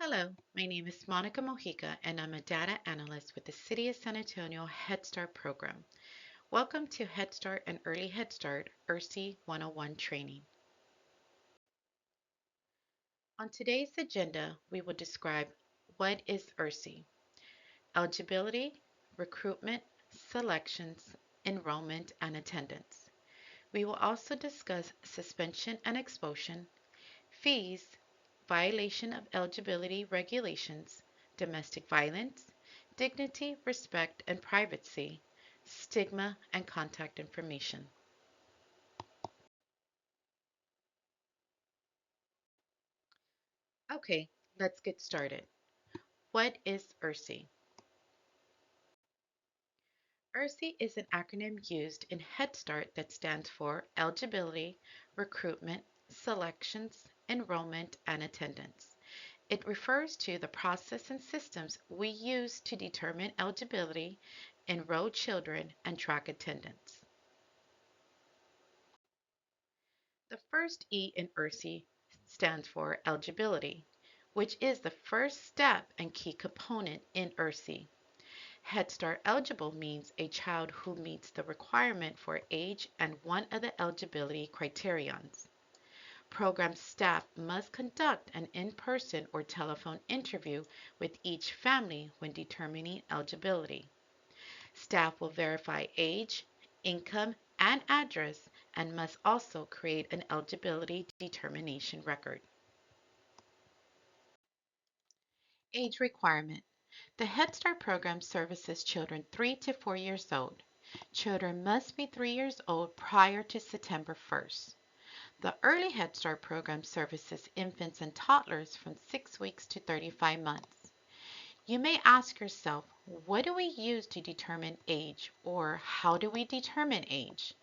Hello, my name is Monica Mojica, and I'm a data analyst with the City of San Antonio Head Start program. Welcome to Head Start and Early Head Start ERSEA 101 training. On today's agenda, we will describe what is ERSEA, eligibility, recruitment, selections, enrollment, and attendance. We will also discuss suspension and expulsion, fees, violation of eligibility regulations, domestic violence, dignity, respect, and privacy, stigma, and contact information. Okay, let's get started. What is ERSEA? ERSEA is an acronym used in Head Start that stands for Eligibility, Recruitment, Selections, Enrollment, and Attendance. It refers to the process and systems we use to determine eligibility, enroll children, and track attendance. The first E in ERSEA stands for eligibility, which is the first step and key component in ERSEA. Head Start eligible means a child who meets the requirement for age and one of the eligibility criterions. Program staff must conduct an in-person or telephone interview with each family when determining eligibility. Staff will verify age, income, and address and must also create an eligibility determination record. Age requirement. The Head Start program services children 3 to 4 years old. Children must be 3 years old prior to September 1st. The Early Head Start program services infants and toddlers from 6 weeks to 35 months. You may ask yourself, what do we use to determine age, or how do we determine age?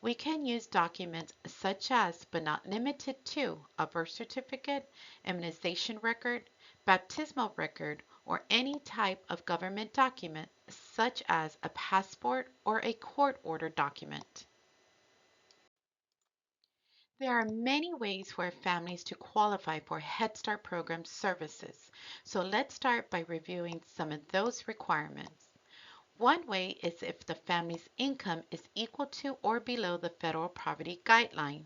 We can use documents such as, but not limited to, a birth certificate, immunization record, baptismal record, or any type of government document such as a passport or a court order document. There are many ways for families to qualify for Head Start program services, so let's start by reviewing some of those requirements. One way is if the family's income is equal to or below the federal poverty guideline.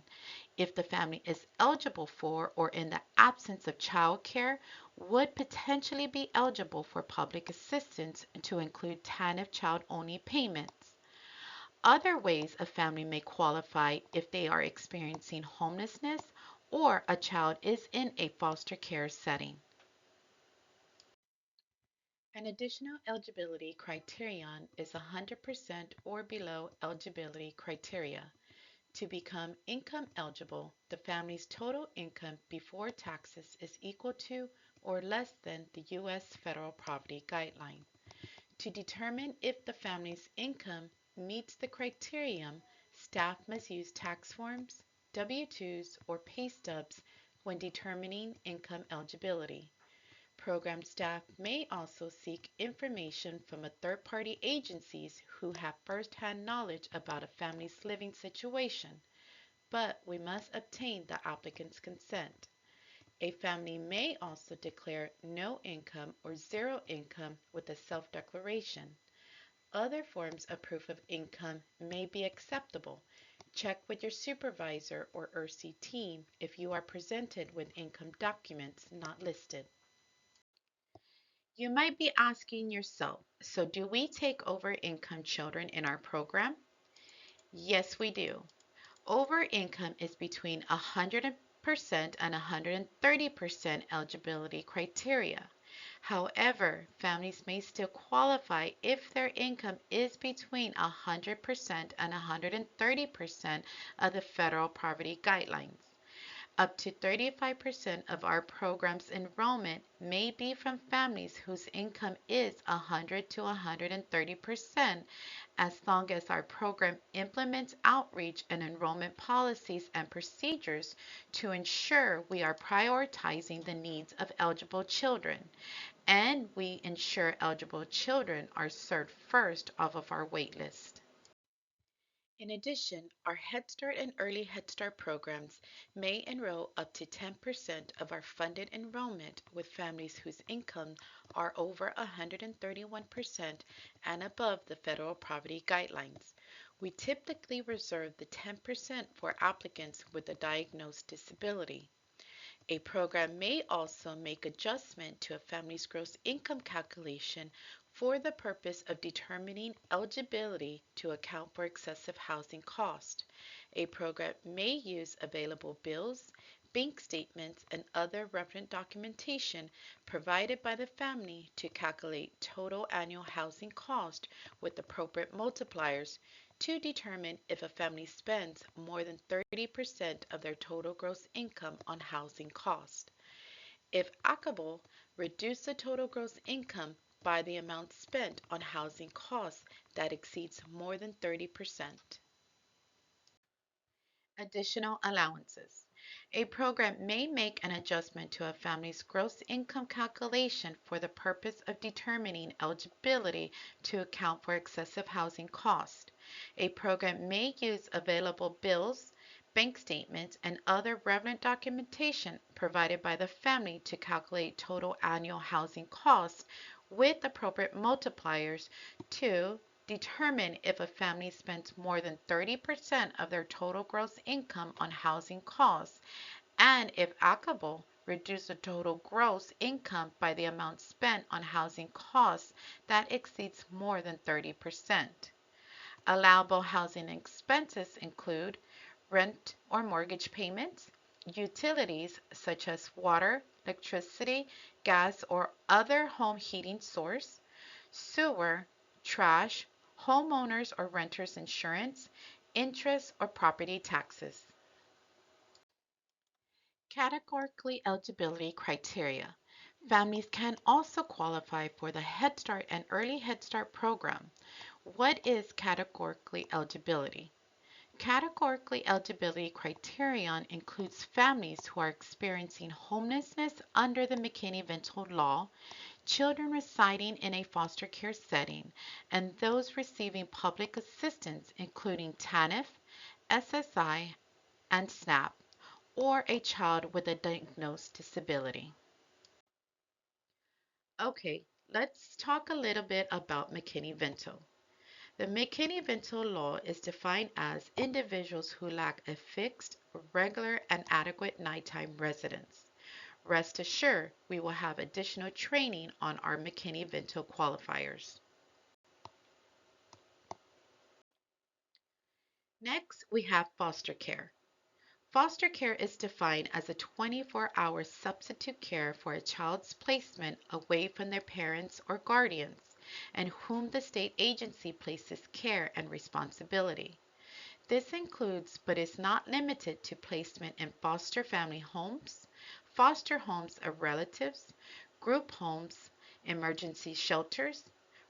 If the family is eligible for or in the absence of child care, would potentially be eligible for public assistance to include TANF child-only payments. Other ways a family may qualify if they are experiencing homelessness or a child is in a foster care setting. An additional eligibility criterion is 100% or below eligibility criteria. To become income eligible, the family's total income before taxes is equal to or less than the U.S. federal poverty guideline. To determine if the family's income meets the criterion, staff must use tax forms, W-2s, or pay stubs when determining income eligibility. Program staff may also seek information from third-party agencies who have first-hand knowledge about a family's living situation, but we must obtain the applicant's consent. A family may also declare no income or zero income with a self-declaration. Other forms of proof of income may be acceptable. Check with your supervisor or ERSEA team if you are presented with income documents not listed. You might be asking yourself, so do we take over income children in our program? Yes, we do. Over income is between 100% and 130% eligibility criteria. However, families may still qualify if their income is between 100% and 130% of the federal poverty guidelines. Up to 35% of our program's enrollment may be from families whose income is 100 to 130%, as long as our program implements outreach and enrollment policies and procedures to ensure we are prioritizing the needs of eligible children, and we ensure eligible children are served first off of our wait list. In addition, our Head Start and Early Head Start programs may enroll up to 10% of our funded enrollment with families whose incomes are over 131% and above the federal poverty guidelines. We typically reserve the 10% for applicants with a diagnosed disability. A program may also make adjustment to a family's gross income calculation for the purpose of determining eligibility to account for excessive housing cost. A program may use available bills, bank statements, and other relevant documentation provided by the family to calculate total annual housing cost with appropriate multipliers to determine if a family spends more than 30% of their total gross income on housing cost. If applicable, reduce the total gross income by the amount spent on housing costs that exceeds more than 30%. Additional allowances. A program may make an adjustment to a family's gross income calculation for the purpose of determining eligibility to account for excessive housing cost. A program may use available bills, bank statements, and other relevant documentation provided by the family to calculate total annual housing costs with appropriate multipliers to determine if a family spends more than 30% of their total gross income on housing costs, and if applicable, reduce the total gross income by the amount spent on housing costs that exceeds more than 30%. Allowable housing expenses include rent or mortgage payments, utilities such as water, electricity, gas, or other home heating source, sewer, trash, homeowners or renters insurance, interest, or property taxes. Categorically eligibility criteria. Families can also qualify for the Head Start and Early Head Start program. What is categorically eligibility? Categorically eligibility criterion includes families who are experiencing homelessness under the McKinney-Vento law, children residing in a foster care setting, and those receiving public assistance including TANF, SSI, and SNAP, or a child with a diagnosed disability. Okay, let's talk a little bit about McKinney-Vento. The McKinney-Vento law is defined as individuals who lack a fixed, regular, and adequate nighttime residence. Rest assured, we will have additional training on our McKinney-Vento qualifiers. Next, we have foster care. Foster care is defined as a 24-hour substitute care for a child's placement away from their parents or guardians, and whom the state agency places care and responsibility. This includes, but is not limited to, placement in foster family homes, foster homes of relatives, group homes, emergency shelters,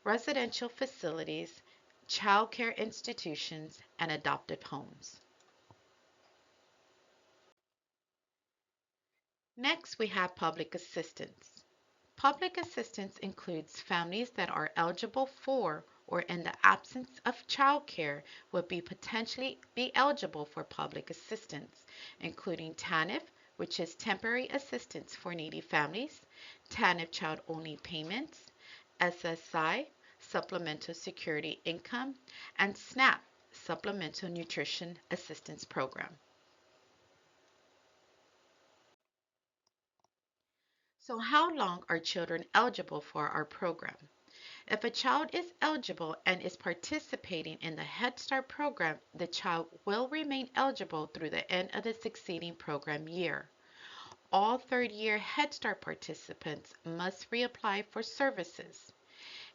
residential facilities, child care institutions, and adoptive homes. Next, we have public assistance. Public assistance includes families that are eligible for or in the absence of childcare would be potentially be eligible for public assistance, including TANF, which is temporary assistance for needy families, TANF child only payments, SSI, supplemental security income, and SNAP, supplemental nutrition assistance program. So how long are children eligible for our program? If a child is eligible and is participating in the Head Start program, the child will remain eligible through the end of the succeeding program year. All third-year Head Start participants must reapply for services.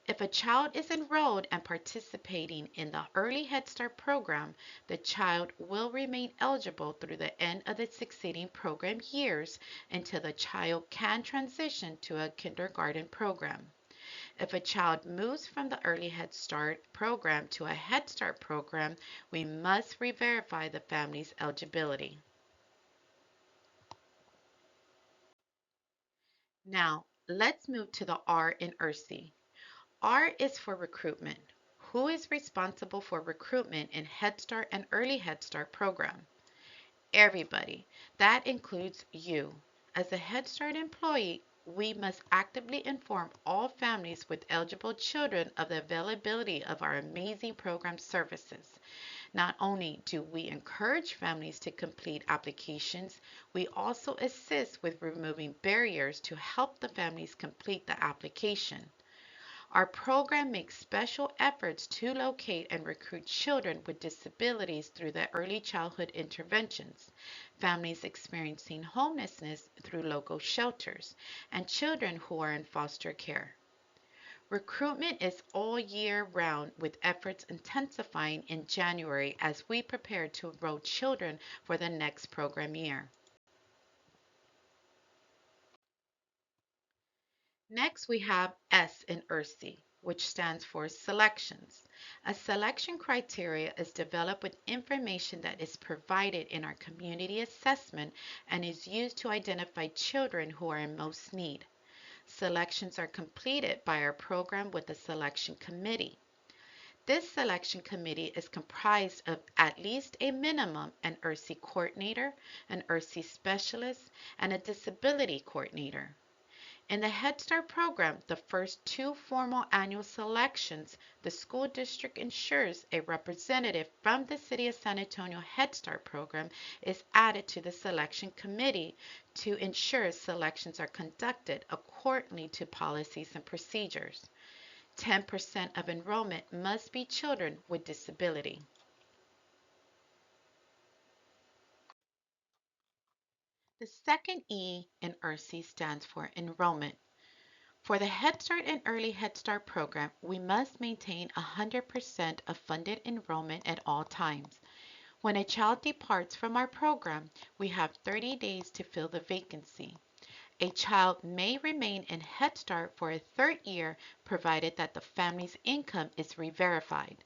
If a child is enrolled and participating in the Early Head Start program, the child will remain eligible through the end of the succeeding program years until the child can transition to a kindergarten program. If a child moves from the Early Head Start program to a Head Start program, we must re-verify the family's eligibility. Now, let's move to the R in ERSEA. R is for recruitment. who is responsible for recruitment in Head Start and Early Head Start program? Everybody. That includes you. As a Head Start employee, we must actively inform all families with eligible children of the availability of our amazing program services. Not only do we encourage families to complete applications, we also assist with removing barriers to help the families complete the application. Our program makes special efforts to locate and recruit children with disabilities through the early childhood interventions, families experiencing homelessness through local shelters, and children who are in foster care. Recruitment is all year round with efforts intensifying in January as we prepare to enroll children for the next program year. Next, we have S in ERSEA, which stands for selections. A selection criteria is developed with information that is provided in our community assessment and is used to identify children who are in most need. Selections are completed by our program with a selection committee. This selection committee is comprised of at least a minimum an ERSEA coordinator, an ERSEA specialist, and a disability coordinator. In the Head Start program, the first two formal annual selections, the school district ensures a representative from the City of San Antonio Head Start program is added to the selection committee to ensure selections are conducted accordingly to policies and procedures. 10% of enrollment must be children with disability. The second E in ERSEA stands for enrollment. For the Head Start and Early Head Start program, we must maintain 100% of funded enrollment at all times. When a child departs from our program, we have 30 days to fill the vacancy. A child may remain in Head Start for a third year provided that the family's income is re-verified.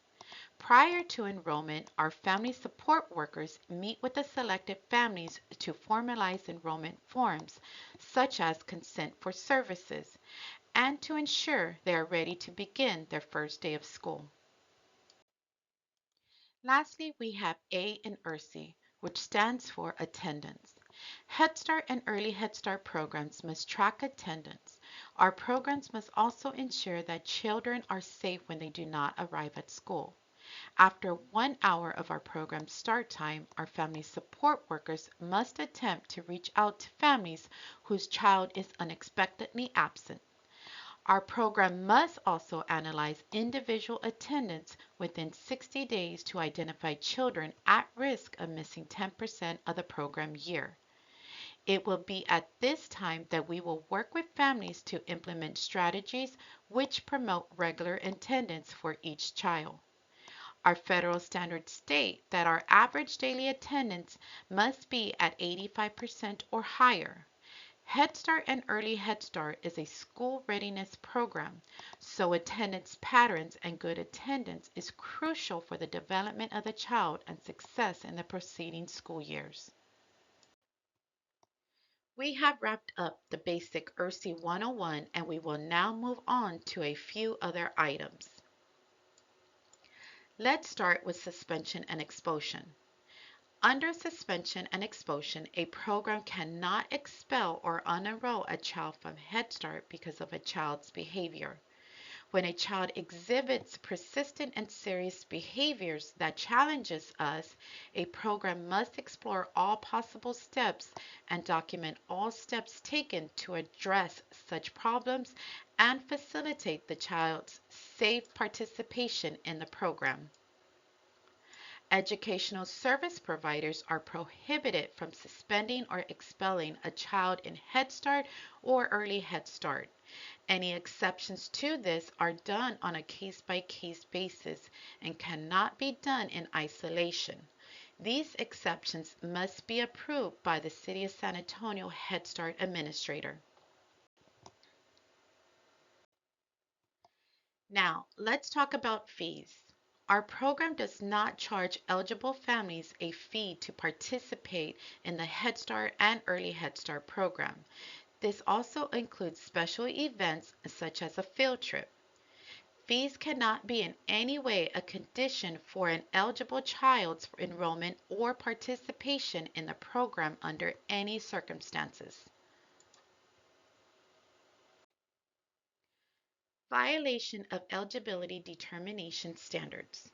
Prior to enrollment, our family support workers meet with the selected families to formalize enrollment forms, such as consent for services, and to ensure they are ready to begin their first day of school. Lastly, we have A in ERSEA, which stands for attendance. Head Start and Early Head Start programs must track attendance. Our programs must also ensure that children are safe when they do not arrive at school. After 1 hour of our program start time, our family support workers must attempt to reach out to families whose child is unexpectedly absent. Our program must also analyze individual attendance within 60 days to identify children at risk of missing 10% of the program year. It will be at this time that we will work with families to implement strategies which promote regular attendance for each child. Our federal standards state that our average daily attendance must be at 85% or higher. Head Start and Early Head Start is a school readiness program, so attendance patterns and good attendance is crucial for the development of the child and success in the preceding school years. We have wrapped up the basic ERSEA 101 and we will now move on to a few other items. Let's start with suspension and expulsion. Under suspension and expulsion, a program cannot expel or unenroll a child from Head Start because of a child's behavior. When a child exhibits persistent and serious behaviors that challenges us, a program must explore all possible steps and document all steps taken to address such problems and facilitate the child's safe participation in the program. Educational service providers are prohibited from suspending or expelling a child in Head Start or Early Head Start. Any exceptions to this are done on a case-by-case basis and cannot be done in isolation. These exceptions must be approved by the City of San Antonio Head Start Administrator. Now, let's talk about fees. Our program does not charge eligible families a fee to participate in the Head Start and Early Head Start program. This also includes special events such as a field trip. Fees cannot be in any way a condition for an eligible child's enrollment or participation in the program under any circumstances. Violation of eligibility determination standards.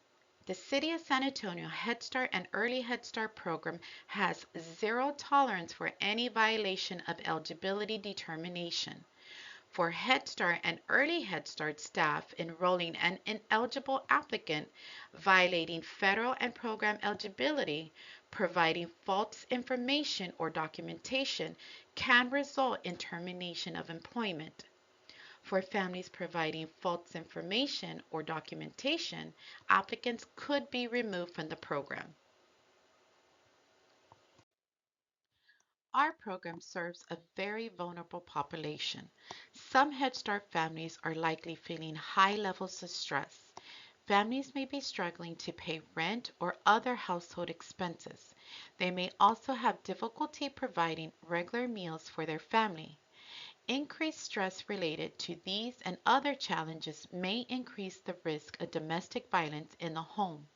The City of San Antonio Head Start and Early Head Start program has zero tolerance for any violation of eligibility determination. For Head Start and Early Head Start staff enrolling an ineligible applicant, violating federal and program eligibility, providing false information or documentation can result in termination of employment. For families providing false information or documentation, applicants could be removed from the program. Our program serves a very vulnerable population. Some Head Start families are likely feeling high levels of stress. Families may be struggling to pay rent or other household expenses. They may also have difficulty providing regular meals for their family. Increased stress related to these and other challenges may increase the risk of domestic violence in the home.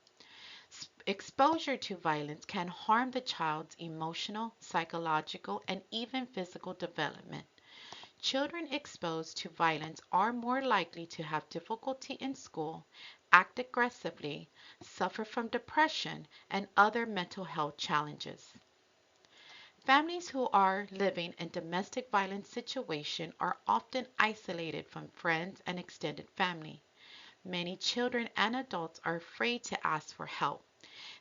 Exposure to violence can harm the child's emotional, psychological, and even physical development. Children exposed to violence are more likely to have difficulty in school, act aggressively, suffer from depression, and other mental health challenges. Families who are living in domestic violence situation are often isolated from friends and extended family. Many children and adults are afraid to ask for help.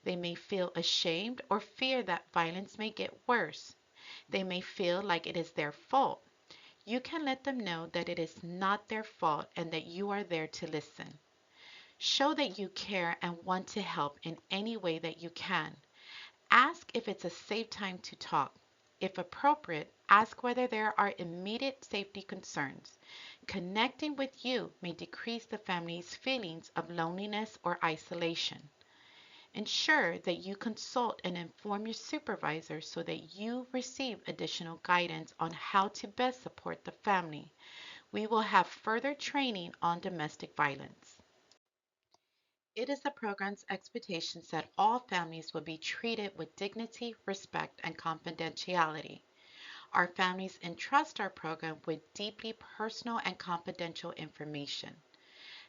They may feel ashamed or fear that violence may get worse. They may feel like it is their fault. You can let them know that it is not their fault and that you are there to listen. Show that you care and want to help in any way that you can. Ask if it's a safe time to talk. If appropriate, ask whether there are immediate safety concerns. Connecting with you may decrease the family's feelings of loneliness or isolation. Ensure that you consult and inform your supervisor so that you receive additional guidance on how to best support the family. We will have further training on domestic violence. It is the program's expectations that all families will be treated with dignity, respect, and confidentiality. Our families entrust our program with deeply personal and confidential information.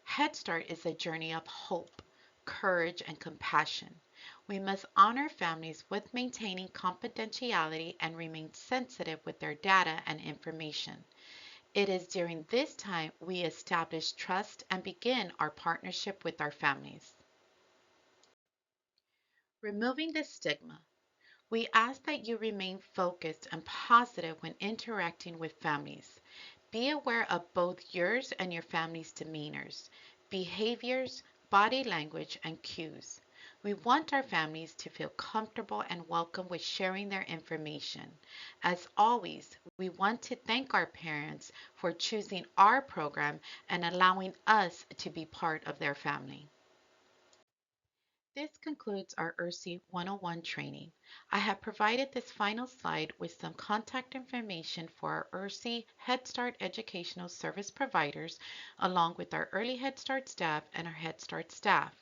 Head Start is a journey of hope, courage, and compassion. We must honor families with maintaining confidentiality and remain sensitive with their data and information. It is during this time we establish trust and begin our partnership with our families. Removing the stigma. We ask that you remain focused and positive when interacting with families. Be aware of both yours and your family's demeanors, behaviors, body language, and cues. We want our families to feel comfortable and welcome with sharing their information. As always, we want to thank our parents for choosing our program and allowing us to be part of their family. This concludes our ERSEA 101 training. I have provided this final slide with some contact information for our ERSEA Head Start educational service providers, along with our Early Head Start staff and our Head Start staff.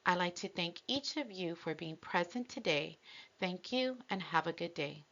I'd like to thank each of you for being present today. Thank you and have a good day.